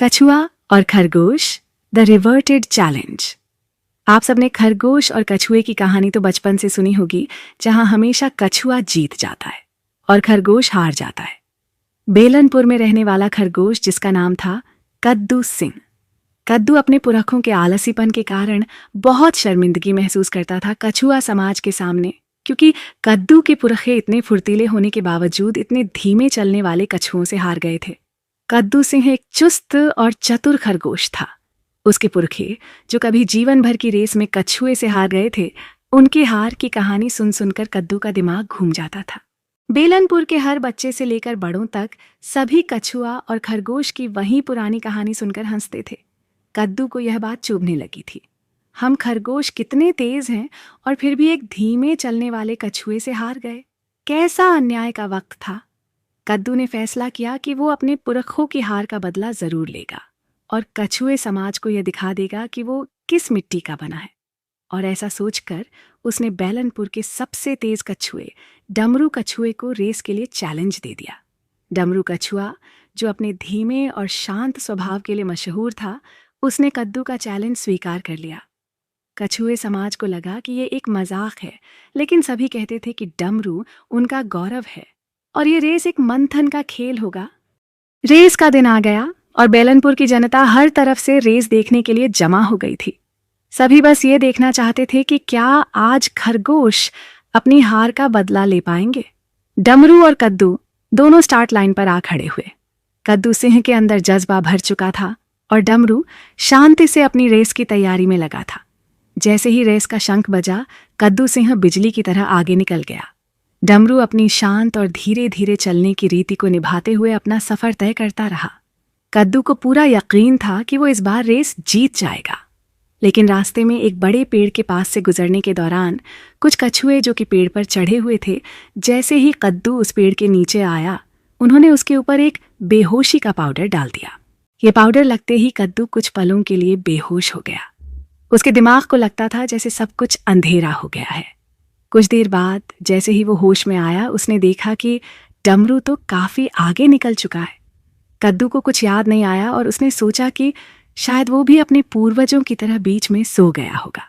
कछुआ और खरगोश, द रिवर्टेड चैलेंज। आप सबने खरगोश और कछुए की कहानी तो बचपन से सुनी होगी, जहां हमेशा कछुआ जीत जाता है और खरगोश हार जाता है। बेलनपुर में रहने वाला खरगोश, जिसका नाम था कद्दू सिंह। कद्दू अपने पुरखों के आलसीपन के कारण बहुत शर्मिंदगी महसूस करता था कछुआ समाज के सामने, क्योंकि कद्दू के पुरखे इतने फुर्तीले होने के बावजूद इतने धीमे चलने वाले कछुओं से हार गए थे। कद्दू सिंह एक चुस्त और चतुर खरगोश था। उसके पुरखे, जो कभी जीवन भर की रेस में कछुए से हार गए थे, उनकी हार की कहानी सुन सुनकर कद्दू का दिमाग घूम जाता था। बेलनपुर के हर बच्चे से लेकर बड़ों तक सभी कछुआ और खरगोश की वही पुरानी कहानी सुनकर हंसते थे। कद्दू को यह बात चुभने लगी थी। हम खरगोश कितने तेज हैं और फिर भी एक धीमे चलने वाले कछुए से हार गए। कैसा अन्याय का वक्त था। कद्दू ने फैसला किया कि वो अपने पुरखों की हार का बदला जरूर लेगा और कछुए समाज को यह दिखा देगा कि वो किस मिट्टी का बना है। और ऐसा सोचकर उसने बेलनपुर के सबसे तेज कछुए, डमरू कछुए को रेस के लिए चैलेंज दे दिया। डमरू कछुआ, जो अपने धीमे और शांत स्वभाव के लिए मशहूर था, उसने कद्दू का चैलेंज स्वीकार कर लिया। कछुए समाज को लगा कि ये एक मजाक है, लेकिन सभी कहते थे कि डमरू उनका गौरव है और ये रेस एक मंथन का खेल होगा। रेस का दिन आ गया और बेलनपुर की जनता हर तरफ से रेस देखने के लिए जमा हो गई थी। सभी बस ये देखना चाहते थे कि क्या आज खरगोश अपनी हार का बदला ले पाएंगे। डमरू और कद्दू दोनों स्टार्ट लाइन पर आ खड़े हुए। कद्दू सिंह के अंदर जज्बा भर चुका था और डमरू शांति से अपनी रेस की तैयारी में लगा था। जैसे ही रेस का शंख बजा, कद्दू सिंह बिजली की तरह आगे निकल गया। डमरू अपनी शांत और धीरे धीरे चलने की रीति को निभाते हुए अपना सफर तय करता रहा। कद्दू को पूरा यकीन था कि वो इस बार रेस जीत जाएगा। लेकिन रास्ते में एक बड़े पेड़ के पास से गुजरने के दौरान कुछ कछुए, जो कि पेड़ पर चढ़े हुए थे, जैसे ही कद्दू उस पेड़ के नीचे आया, उन्होंने उसके ऊपर एक बेहोशी का पाउडर डाल दिया। ये पाउडर लगते ही कद्दू कुछ पलों के लिए बेहोश हो गया। उसके दिमाग को लगता था जैसे सब कुछ अंधेरा हो गया है। कुछ देर बाद जैसे ही वो होश में आया, उसने देखा कि डमरू तो काफी आगे निकल चुका है। कद्दू को कुछ याद नहीं आया और उसने सोचा कि शायद वो भी अपने पूर्वजों की तरह बीच में सो गया होगा।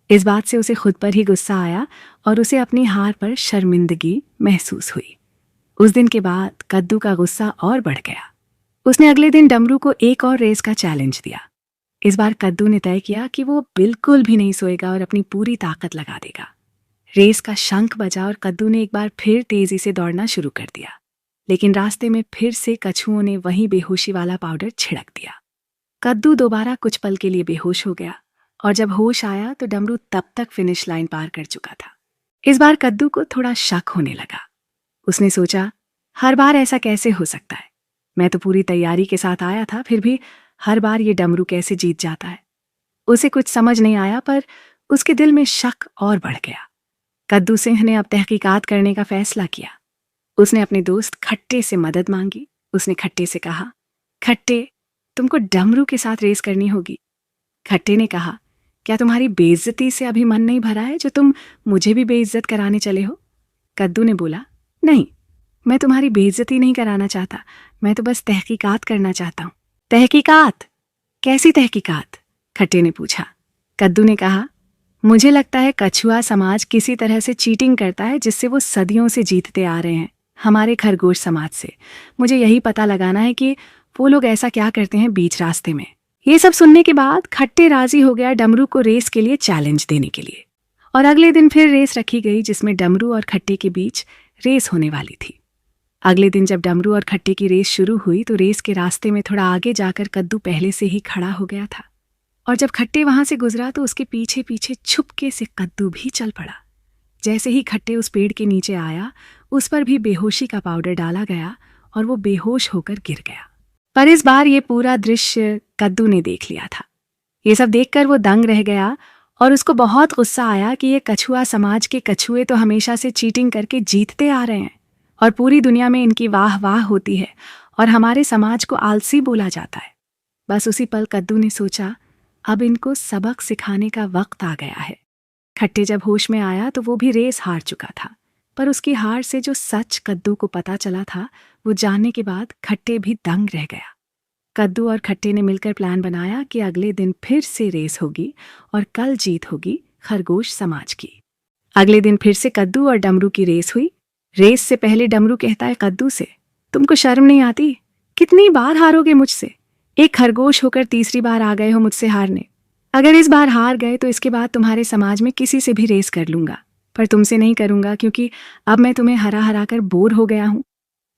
इस बात से उसे खुद पर ही गुस्सा आया और उसे अपनी हार पर शर्मिंदगी महसूस हुई। उस दिन के बाद कद्दू का गुस्सा और बढ़ गया। उसने अगले दिन डमरू को एक और रेस का चैलेंज दिया। इस बार कद्दू ने तय किया कि वो बिल्कुल भी नहीं सोएगा और अपनी पूरी ताकत लगा देगा। रेस का शंख बजा और कद्दू ने एक बार फिर तेजी से दौड़ना शुरू कर दिया, लेकिन रास्ते में फिर से कछुओं ने वही बेहोशी वाला पाउडर छिड़क दिया। कद्दू दोबारा कुछ पल के लिए बेहोश हो गया और जब होश आया तो डमरू तब तक फिनिश लाइन पार कर चुका था। इस बार कद्दू को थोड़ा शक होने लगा। उसने सोचा, हर बार ऐसा कैसे हो सकता है? मैं तो पूरी तैयारी के साथ आया था, फिर भी हर बार ये डमरू कैसे जीत जाता है? उसे कुछ समझ नहीं आया, पर उसके दिल में शक और बढ़ गया। कद्दू सिंह ने अब तहकीकात करने का फैसला किया। उसने अपने दोस्त खट्टे से मदद मांगी। उसने खट्टे से कहा, खट्टे, तुमको डमरू के साथ रेस करनी होगी। खट्टे ने कहा, क्या तुम्हारी बेइज्जती से अभी मन नहीं भरा है, जो तुम मुझे भी बेइज्जत कराने चले हो? कद्दू ने बोला, नहीं, मैं तुम्हारी बेइज्जती नहीं कराना चाहता, मैं तो बस तहकीकात करना चाहता हूँ। तहकीकात? कैसी तहकीकात? खट्टे ने पूछा। कद्दू ने कहा, मुझे लगता है कछुआ समाज किसी तरह से चीटिंग करता है, जिससे वो सदियों से जीतते आ रहे हैं हमारे खरगोश समाज से। मुझे यही पता लगाना है कि वो लोग ऐसा क्या करते हैं बीच रास्ते में। ये सब सुनने के बाद खट्टे राजी हो गया डमरू को रेस के लिए चैलेंज देने के लिए। और अगले दिन फिर रेस रखी गई, जिसमें डमरू और खट्टे के बीच रेस होने वाली थी। अगले दिन जब डमरू और खट्टे की रेस शुरू हुई तो रेस के रास्ते में थोड़ा आगे जाकर कद्दू पहले से ही खड़ा हो गया था। और जब खट्टे वहां से गुजरा तो उसके पीछे पीछे छुपके से कद्दू भी चल पड़ा। जैसे ही खट्टे उस पेड़ के नीचे आया, उस पर भी बेहोशी का पाउडर डाला गया और वो बेहोश होकर गिर गया। पर इस बार ये पूरा दृश्य कद्दू ने देख लिया था। ये सब देखकर वो दंग रह गया और उसको बहुत गुस्सा आया कि ये कछुआ समाज के कछुए तो हमेशा से चीटिंग करके जीतते आ रहे हैं और पूरी दुनिया में इनकी वाह वाह होती है और हमारे समाज को आलसी बोला जाता है। बस उसी पल कद्दू ने सोचा, अब इनको सबक सिखाने का वक्त आ गया है। खट्टे जब होश में आया तो वो भी रेस हार चुका था, पर उसकी हार से जो सच कद्दू को पता चला था, वो जानने के बाद खट्टे भी दंग रह गया। कद्दू और खट्टे ने मिलकर प्लान बनाया कि अगले दिन फिर से रेस होगी और कल जीत होगी खरगोश समाज की। अगले दिन फिर से कद्दू और डमरू की रेस हुई। रेस से पहले डमरू कहता है कद्दू से, तुमको शर्म नहीं आती? कितनी बार हारोगे मुझसे? एक खरगोश होकर तीसरी बार आ गए हो मुझसे हारने। अगर इस बार हार गए तो इसके बाद तुम्हारे समाज में किसी से भी रेस कर लूंगा, पर तुमसे नहीं करूंगा क्योंकि अब मैं तुम्हें हरा हरा कर बोर हो गया हूं।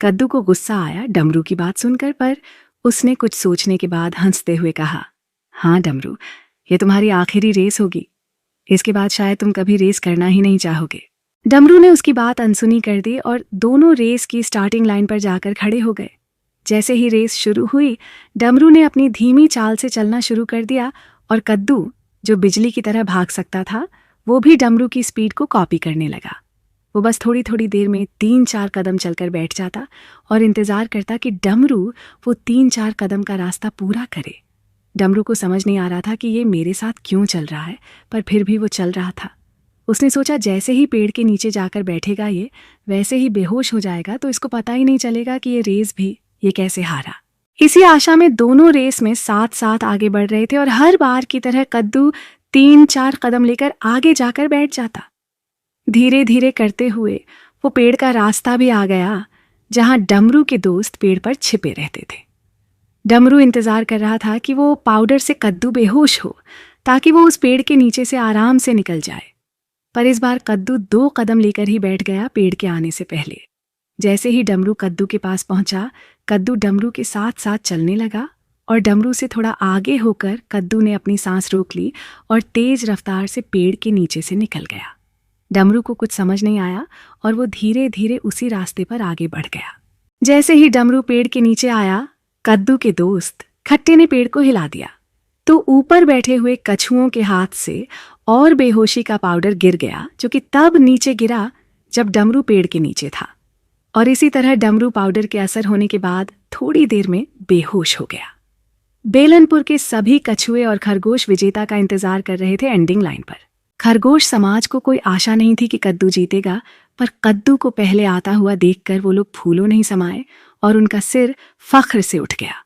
कद्दू को गुस्सा आया डमरू की बात सुनकर, पर उसने कुछ सोचने के बाद हंसते हुए कहा, हाँ डमरू, ये तुम्हारी आखिरी रेस होगी। इसके बाद शायद तुम कभी रेस करना ही नहीं चाहोगे। डमरू ने उसकी बात अनसुनी कर दी और दोनों रेस की स्टार्टिंग लाइन पर जाकर खड़े हो गए। जैसे ही रेस शुरू हुई, डमरू ने अपनी धीमी चाल से चलना शुरू कर दिया और कद्दू, जो बिजली की तरह भाग सकता था, वो भी डमरू की स्पीड को कॉपी करने लगा। वो बस थोड़ी थोड़ी देर में 3-4 कदम चलकर बैठ जाता और इंतजार करता कि डमरू वो 3-4 कदम का रास्ता पूरा करे। डमरू को समझ नहीं आ रहा था कि ये मेरे साथ क्यों चल रहा है, पर फिर भी वो चल रहा था। उसने सोचा जैसे ही पेड़ के नीचे जाकर बैठेगा ये, वैसे ही बेहोश हो जाएगा तो इसको पता ही नहीं चलेगा कि ये रेस भी ये कैसे हारा। इसी आशा में दोनों रेस में साथ साथ आगे बढ़ रहे थे और हर बार की तरह कद्दू 3-4 कदम लेकर आगे जाकर बैठ जाता। धीरे धीरे करते हुए वो पेड़ का रास्ता भी आ गया जहां डमरू के दोस्त पेड़ पर छिपे रहते थे। डमरू इंतजार कर रहा था कि वो पाउडर से कद्दू बेहोश हो ताकि वो उस पेड़ के नीचे से आराम से निकल जाए, पर इस बार कद्दू 2 कदम लेकर ही बैठ गया पेड़ के आने से पहले। जैसे ही डमरू कद्दू के पास पहुंचा, कद्दू डमरू के साथ साथ चलने लगा और डमरू से थोड़ा आगे होकर कद्दू ने अपनी सांस रोक ली और तेज रफ्तार से पेड़ के नीचे से निकल गया। डमरू को कुछ समझ नहीं आया और वो धीरे धीरे उसी रास्ते पर आगे बढ़ गया। जैसे ही डमरू पेड़ के नीचे आया, कद्दू के दोस्त खट्टे ने पेड़ को हिला दिया तो ऊपर बैठे हुए कछुओं के हाथ से और बेहोशी का पाउडर गिर गया, जो कि तब नीचे गिरा जब डमरू पेड़ के नीचे था। और इसी तरह डमरू पाउडर के असर होने के बाद थोड़ी देर में बेहोश हो गया। बेलनपुर के सभी कछुए और खरगोश विजेता का इंतजार कर रहे थे एंडिंग लाइन पर। खरगोश समाज को कोई आशा नहीं थी कि कद्दू जीतेगा, पर कद्दू को पहले आता हुआ देखकर वो लोग फूलों नहीं समाये और उनका सिर फख्र से उठ गया।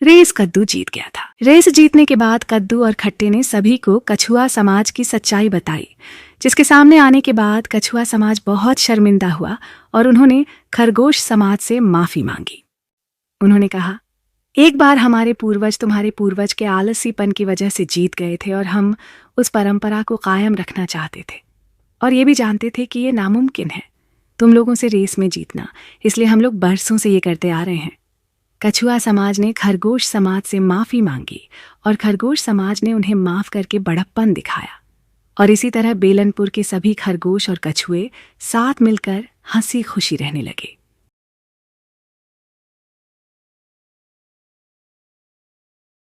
रेस कद्दू जीत गया था। रेस जीतने के बाद कद्दू और खट्टे ने सभी को कछुआ समाज की सच्चाई बताई, जिसके सामने आने के बाद कछुआ समाज बहुत शर्मिंदा हुआ और उन्होंने खरगोश समाज से माफी मांगी। उन्होंने कहा, एक बार हमारे पूर्वज तुम्हारे पूर्वज के आलसीपन की वजह से जीत गए थे और हम उस परंपरा को कायम रखना चाहते थे और ये भी जानते थे कि ये नामुमकिन है तुम लोगों से रेस में जीतना, इसलिए हम लोग बरसों से ये करते आ रहे हैं। कछुआ समाज ने खरगोश समाज से माफी मांगी और खरगोश समाज ने उन्हें माफ करके बड़प्पन दिखाया और इसी तरह बेलनपुर के सभी खरगोश और कछुए साथ मिलकर हंसी खुशी रहने लगे।